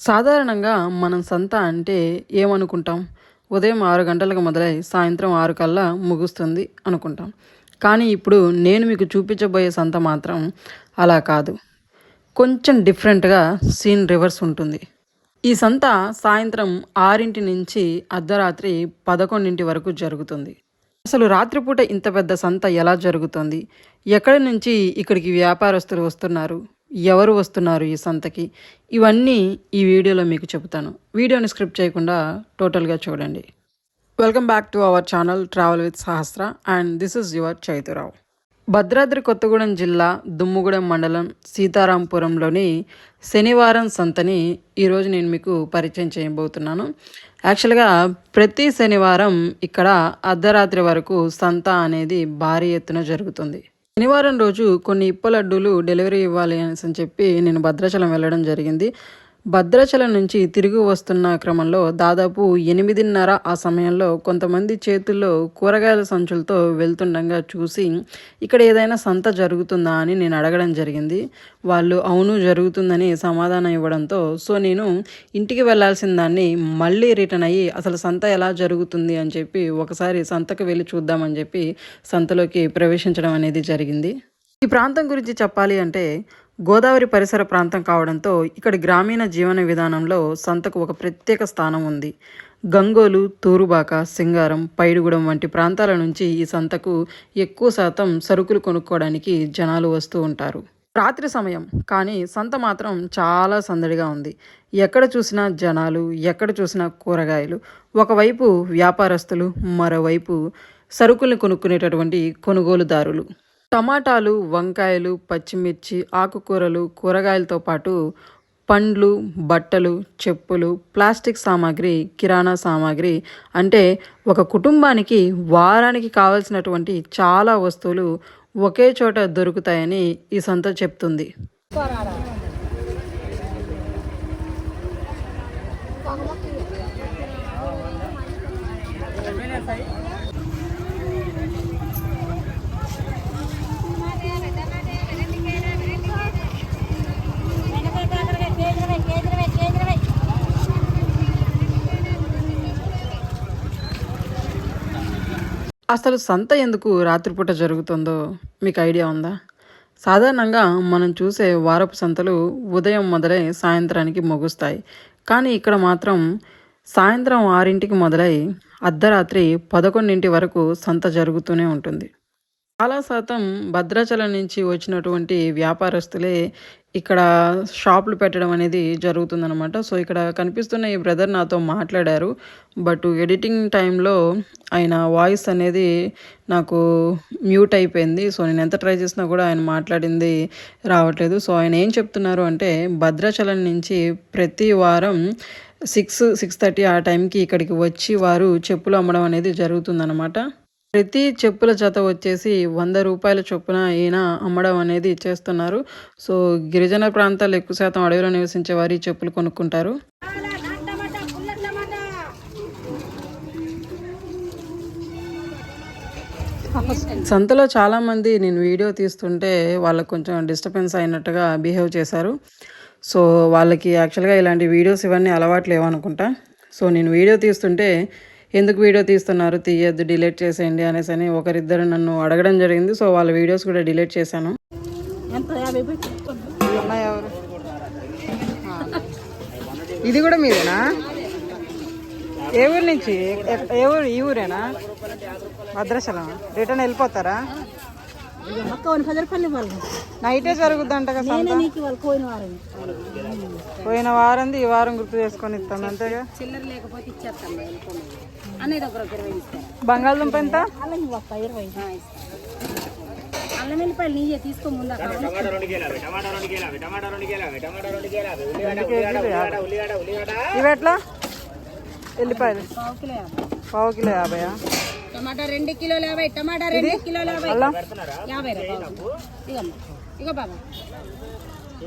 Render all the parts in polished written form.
సాధారణంగా మనం సంత అంటే ఏమనుకుంటాం? ఉదయం 6 గంటలకు మొదలై సాయంత్రం 6 కల్లా ముగుస్తుంది అనుకుంటాం. కానీ ఇప్పుడు నేను మీకు చూపించబోయే సంత మాత్రం అలా కాదు. కొంచెం డిఫరెంట్‌గా సీన్ రివర్స్ ఉంటుంది. ఈ సంత సాయంత్రం 6 నుంచి అర్ధరాత్రి 11 వరకు జరుగుతుంది. అసలు రాత్రిపూట ఇంత పెద్ద సంత ఎలా జరుగుతుంది? ఎక్కడి నుంచి ఇక్కడికి వ్యాపారస్తులు వస్తున్నారు? ఎవరు వస్తున్నారు ఈ సంతకి? ఇవన్నీ ఈ వీడియోలో మీకు చెబుతాను. వీడియోని స్క్రిప్ట్ చేయకుండా టోటల్‌గా చూడండి. Welcome back to our channel travel with Sahasra and this is your Chaitu Rao. Bhadradri Kothagudem జిల్లా దుమ్ముగూడెం మండలం సీతారాంపురంలోని శనివారం సంతని ఈరోజు నేను మీకు పరిచయం చేయబోతున్నాను. యాక్చువల్గా ప్రతి శనివారం ఇక్కడ అర్ధరాత్రి వరకు సంత అనేది భారీ ఎత్తున జరుగుతుంది. శనివారం రోజు కొన్ని ఇప్ప లడ్డూలు డెలివరీ ఇవ్వాలి అని చెప్పి నేను భద్రాచలం వెళ్ళడం జరిగింది. భద్రాచలం నుంచి తిరిగి వస్తున్న క్రమంలో దాదాపు 8:30 ఆ సమయంలో కొంతమంది చేతుల్లో కూరగాయల సంచులతో వెళ్తుండగా చూసి ఇక్కడ ఏదైనా సంత జరుగుతుందా అని నేను అడగడం జరిగింది. వాళ్ళు అవును జరుగుతుందని సమాధానం ఇవ్వడంతో నేను ఇంటికి వెళ్ళాల్సిన దాన్ని మళ్ళీ రిటర్న్ అయ్యి అసలు సంత ఎలా జరుగుతుంది అని చెప్పి ఒకసారి సంతకు వెళ్ళి చూద్దామని చెప్పి సంతలోకి ప్రవేశించడం అనేది జరిగింది. ఈ ప్రాంతం గురించి చెప్పాలి అంటే గోదావరి పరిసర ప్రాంతం కావడంతో ఇక్కడ గ్రామీణ జీవన విధానంలో సంతకు ఒక ప్రత్యేక స్థానం ఉంది. గంగోలు, తూరుబాక, సింగారం, పైడిగూడెం వంటి ప్రాంతాల నుంచి ఈ సంతకు ఎక్కువ శాతం సరుకులు కొనుక్కోవడానికి జనాలు వస్తూ ఉంటారు. రాత్రి సమయం కానీ సంత మాత్రం చాలా సందడిగా ఉంది. ఎక్కడ చూసినా జనాలు, ఎక్కడ చూసినా కూరగాయలు. ఒకవైపు వ్యాపారస్తులు, మరోవైపు సరుకుల్ని కొనుక్కునేటటువంటి కొనుగోలుదారులు. టమాటాలు, వంకాయలు, పచ్చిమిర్చి, ఆకుకూరలు, కూరగాయలతో పాటు పండ్లు, బట్టలు, చెప్పులు, ప్లాస్టిక్ సామాగ్రి, కిరాణా సామాగ్రి అంటే ఒక కుటుంబానికి వారానికి కావాల్సినటువంటి చాలా వస్తువులు ఒకే చోట దొరుకుతాయని ఈ సంత చెప్తుంది. అసలు సంత ఎందుకు రాత్రిపూట జరుగుతుందో మీకు ఐడియా ఉందా? సాధారణంగా మనం చూసే వారపు సంతలు ఉదయం మొదలై సాయంత్రానికి ముగుస్తాయి. కానీ ఇక్కడ మాత్రం సాయంత్రం 6 మొదలై అర్ధరాత్రి 11 వరకు సంత జరుగుతూనే ఉంటుంది. చాలా శాతం భద్రాచలం నుంచి వచ్చినటువంటి వ్యాపారస్తులే ఇక్కడ షాపులు పెట్టడం అనేది జరుగుతుందనమాట. ఇక్కడ కనిపిస్తున్న ఈ బ్రదర్ నాతో మాట్లాడారు. బట్ ఎడిటింగ్ టైంలో ఆయన వాయిస్ అనేది నాకు మ్యూట్ అయిపోయింది. నేను ఎంత ట్రై చేసినా కూడా ఆయన మాట్లాడింది రావట్లేదు. ఆయన ఏం చెప్తున్నారు అంటే భద్రాచలం నుంచి ప్రతి వారం 6:30 ఆ టైంకి ఇక్కడికి వచ్చి వారు చెప్పులు అమ్మడం అనేది జరుగుతుందన్నమాట. ప్రతి చెప్పుల జత వచ్చేసి 100 రూపాయల చొప్పున ఈయన అమ్మడం అనేది చేస్తున్నారు. గిరిజన ప్రాంతాలు ఎక్కువ శాతం అడవిలో నివసించే వారి చెప్పులు కొనుక్కుంటారు. సంతలో చాలామంది నేను వీడియో తీస్తుంటే వాళ్ళకు కొంచెం డిస్టర్బెన్స్ అయినట్టుగా బిహేవ్ చేశారు. వాళ్ళకి యాక్చువల్గా ఇలాంటి వీడియోస్ ఇవన్నీ అలవాటు లేవనుకుంటా. నేను వీడియో తీస్తుంటే ఎందుకు వీడియో తీస్తున్నారు, తీయద్దు, డిలీట్ చేసేయండి అనేసి ఒకరిద్దరు నన్ను అడగడం జరిగింది. వాళ్ళ వీడియోస్ కూడా డిలీట్ చేశాను. ఇది కూడా మీదేనా? ఏ ఊరు నుంచి? ఏ ఊరు? ఈ ఊరేనా? భద్రాచలం. రిటర్న్ వెళ్ళిపోతారా? నైటే జరుగుద్దంట కదా. పోయిన వారంది ఈ వారం గుర్తు చేసుకొని ఇస్తాను అంతేగా. బంగాళదుంప ఎంత? 20 తీసుకో. ఇవి ఎట్లా? ఎల్లిపాయలు పావు కిలో 50. టమాటా 2 కిలోలు 50. టమాటా 2 కిలోలు 50.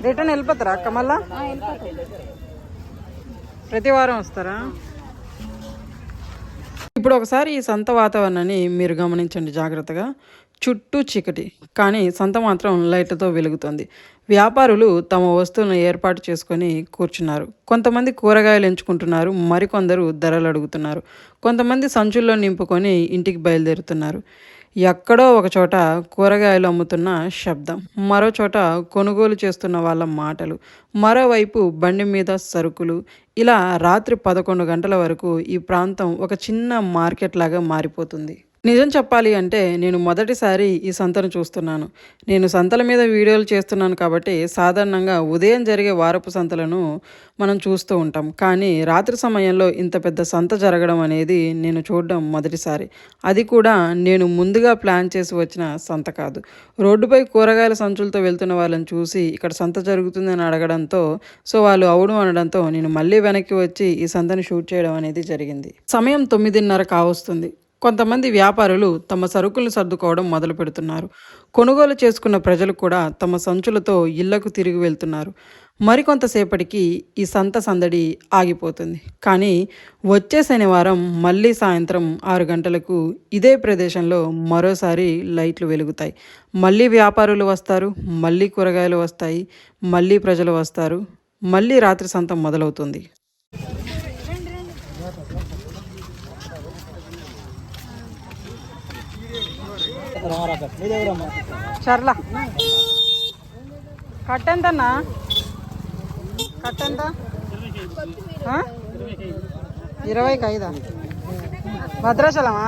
రిటర్న్ వెళ్ళిపోతారా అక్క? మళ్ళా ప్రతి వారం వస్తారా? ఇప్పుడు ఒకసారి ఈ సంత వాతావరణాన్ని మీరు గమనించండి జాగ్రత్తగా. చుట్టూ చీకటి, కానీ సంత మాత్రం లైట్లతో వెలుగుతుంది. వ్యాపారులు తమ వస్తువులను ఏర్పాటు చేసుకొని కూర్చున్నారు. కొంతమంది కూరగాయలు ఎంచుకుంటున్నారు, మరికొందరు ధరలు అడుగుతున్నారు. కొంతమంది సంచుల్లో నింపుకొని ఇంటికి బయలుదేరుతున్నారు. ఎక్కడో ఒక చోట కూరగాయలు అమ్ముతున్న శబ్దం, మరో చోట కొనుగోలు చేస్తున్న వాళ్ళ మాటలు, మరోవైపు బండి మీద సరుకులు. ఇలా రాత్రి 11 గంటల వరకు ఈ ప్రాంతం ఒక చిన్న మార్కెట్ లాగా మారిపోతుంది. నిజం చెప్పాలి అంటే నేను మొదటిసారి ఈ సంతను చూస్తున్నాను. నేను సంతల మీద వీడియోలు చేస్తున్నాను కాబట్టి సాధారణంగా ఉదయం జరిగే వారపు సంతలను మనం చూస్తూ ఉంటాం. కానీ రాత్రి సమయంలో ఇంత పెద్ద సంత జరగడం అనేది నేను చూడడం మొదటిసారి. అది కూడా నేను ముందుగా ప్లాన్ చేసి వచ్చిన సంత కాదు. రోడ్డుపై కూరగాయల సంచులతో వెళ్తున్న వాళ్ళని చూసి ఇక్కడ సంత జరుగుతుందని అడగడంతో, వాళ్ళు అవును అనడంతో నేను మళ్ళీ వెనక్కి వచ్చి ఈ సంతని షూట్ చేయడం అనేది జరిగింది. సమయం 9:30 కావస్తుంది. కొంతమంది వ్యాపారులు తమ సరుకులను సర్దుకోవడం మొదలు పెడుతున్నారు. కొనుగోలు చేసుకున్న ప్రజలు కూడా తమ సంచులతో ఇళ్లకు తిరిగి వెళ్తున్నారు. మరికొంతసేపటికి ఈ సంత సందడి ఆగిపోతుంది. కానీ వచ్చే శనివారం మళ్ళీ సాయంత్రం 6 గంటలకు ఇదే ప్రదేశంలో మరోసారి లైట్లు వెలుగుతాయి. మళ్ళీ వ్యాపారులు వస్తారు, మళ్ళీ కూరగాయలు వస్తాయి, మళ్ళీ ప్రజలు వస్తారు, మళ్ళీ రాత్రి సంత మొదలవుతుంది. చర్ల కట్టెంతన్నా? కట్టెంత? 25. భద్రాచలమా?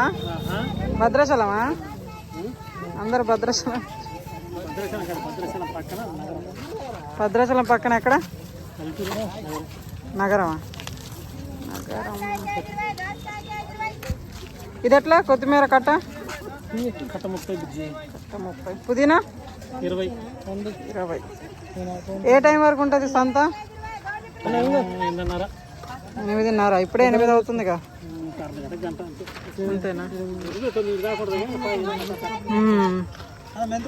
భద్రాచలమా? అందరు భద్రాచలం. భద్రాచలం పక్కన ఎక్కడ? నగరమా? నగరం. ఇది ఎట్లా? కొత్తిమీర కట్ట 30. పుదీనా 20. ఏ టైం వరకు ఉంటుంది సంత? 8:30. ఇప్పుడే 8 అవుతుందిగా. అంతేనా?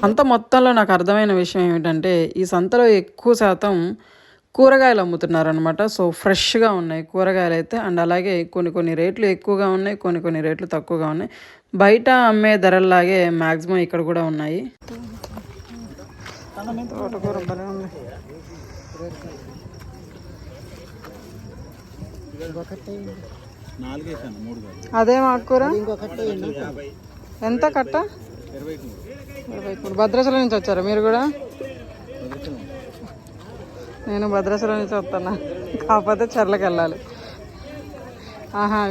సంత మొత్తంలో నాకు అర్థమైన విషయం ఏమిటంటే ఈ సంతలో ఎక్కువ శాతం కూరగాయలు అమ్ముతున్నారనమాట. ఫ్రెష్గా ఉన్నాయి కూరగాయలు అయితే. అండ్ అలాగే కొన్ని రేట్లు ఎక్కువగా ఉన్నాయి, కొన్ని రేట్లు తక్కువగా ఉన్నాయి. బయట అమ్మే ధరల్లాగే మ్యాక్సిమం ఇక్కడ కూడా ఉన్నాయి. తోటకూర భలే ఉంది. అదేం ఆకుకూర ఎంత కట్ట? 23. భద్రాచలం నుంచి వచ్చారా మీరు కూడా? నేను భద్రాచలం నుంచి వస్తాను, కాకపోతే చర్లకు వెళ్ళాలి.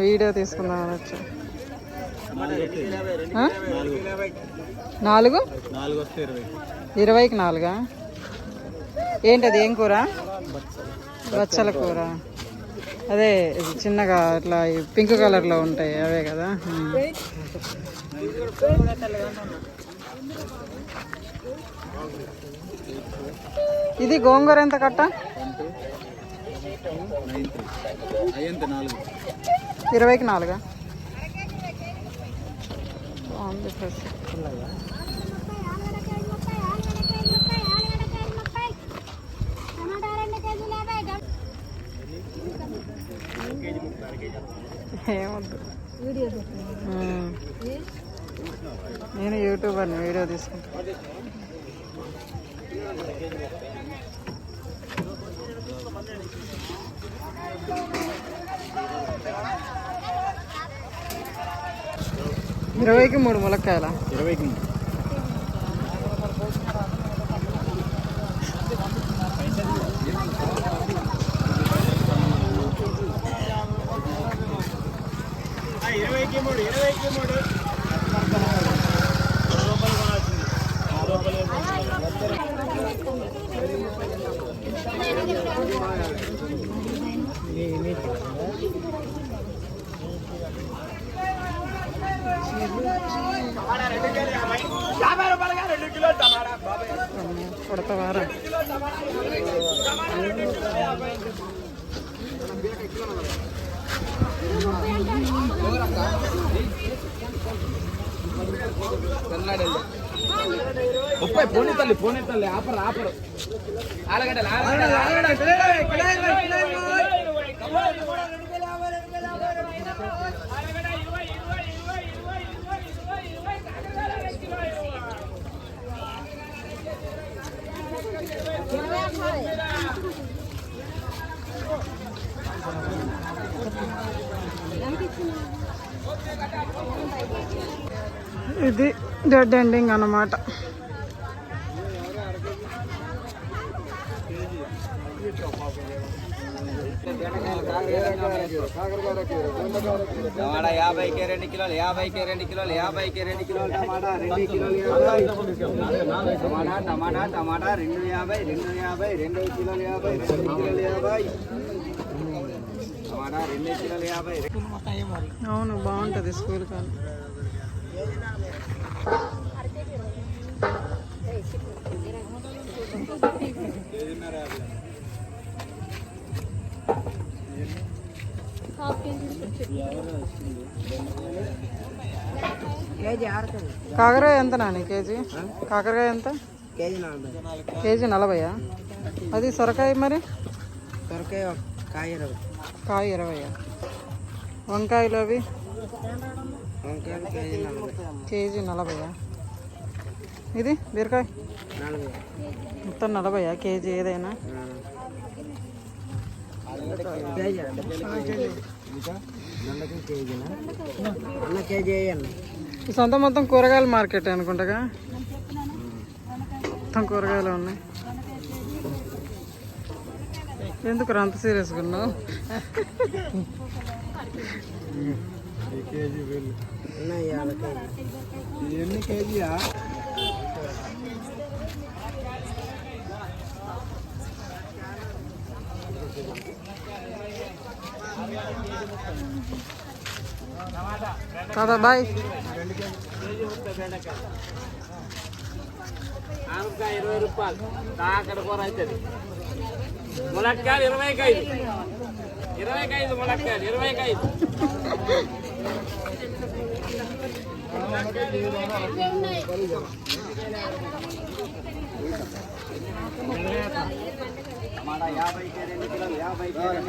వీడియో తీసుకుందాం అని వచ్చా. 4? 20కి 4. ఏంటది? ఏం కూర? బచ్చల కూర. అదే చిన్నగా ఇట్లా పింక్ కలర్లో ఉంటాయి అవే కదా. ఇది గోంగూర ఎంత కట్ట? 20కి 4. బాగుంది ఫ్రెష్. ఏమొద్దు, నేను యూట్యూబర్ని, వీడియో తీసుకుంటాను. ఇరవైకి 3 ములక్కాయల? 20కి 3. కొడతావారా? పోనీ తల్లి ఆపరు ఇది డెడ్ ఎండింగ్ అన్నమాట. టమాటా 50కి 2 కిలోలు, 50కి 2 కిలోలు, 50కి 2 కిలోలు టమాటా, 2 కిలోలు 50. టమాటా 250, 2 కిలోలు 50, 2 కిలోలు 50. టమాటా 2 కిలోలు 50. అవును, బాగుంటుంది స్కూల్ కానీ. కాకరకాయ ఎంత నాని కేజీ? కాకరకాయ ఎంత? కేజీ 40. అది సొరకాయ మరి? సొరకాయ కాయ 20. కాయ 20. వంకాయలు అవి వంకాయలు కేజీ 40. ఇది బీరకాయ 40. మొత్తం 40 కేజీ ఏదైనా? ఈ సొంత మొత్తం కూరగాయల మార్కెట్ అనుకుంటా. మొత్తం కూరగాయలు ఉన్నాయి. ఎందుకు అంత సీరియస్గా ఉన్నావు? ఎన్ని కేజీయా? కదా బాయ్. ఆనపకాయ 20 రూపాయలు, కాకర కూర అవుతుంది. ములక్కాయలు 25, 25 ములక్కాయలు 25. టమాటా 50కి 2 కిలోలు, 50కి.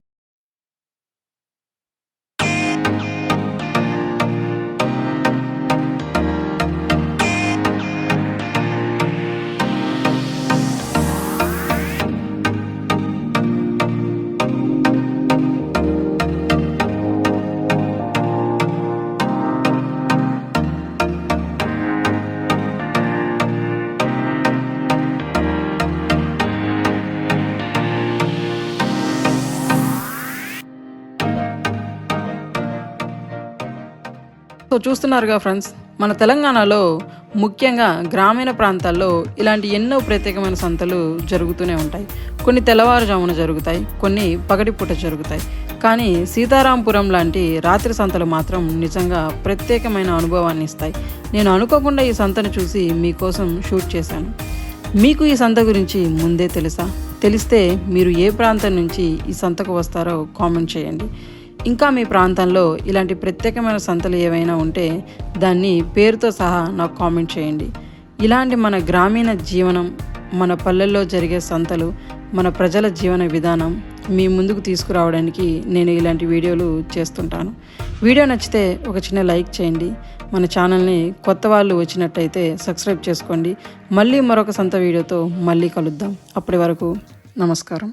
సో చూస్తున్నారుగా ఫ్రెండ్స్, మన తెలంగాణలో ముఖ్యంగా గ్రామీణ ప్రాంతాల్లో ఇలాంటి ఎన్నో ప్రత్యేకమైన సంతలు జరుగుతూనే ఉంటాయి. కొన్ని తెల్లవారుజామున జరుగుతాయి, కొన్ని పగటిపూట జరుగుతాయి. కానీ సీతారాంపురం లాంటి రాత్రి సంతలు మాత్రం నిజంగా ప్రత్యేకమైన అనుభవాన్ని ఇస్తాయి. నేను అనుకోకుండా ఈ సంతను చూసి మీకోసం షూట్ చేశాను. మీకు ఈ సంత గురించి ముందే తెలుసా? తెలిస్తే మీరు ఏ ప్రాంతం నుంచి ఈ సంతకు వస్తారో కామెంట్ చేయండి. ఇంకా మీ ప్రాంతంలో ఇలాంటి ప్రత్యేకమైన సంతలు ఏవైనా ఉంటే దాన్ని పేరుతో సహా నాకు కామెంట్ చేయండి. ఇలాంటి మన గ్రామీణ జీవనం, మన పల్లెల్లో జరిగే సంతలు, మన ప్రజల జీవన విధానం మీ ముందుకు తీసుకురావడానికి నేను ఇలాంటి వీడియోలు చేస్తుంటాను. వీడియో నచ్చితే ఒక చిన్న లైక్ చేయండి. మన ఛానల్ని కొత్త వాళ్ళు వచ్చినట్టయితే సబ్స్క్రైబ్ చేసుకోండి. మళ్ళీ మరొక సంత వీడియోతో మళ్ళీ కలుద్దాం. అప్పటి వరకు నమస్కారం.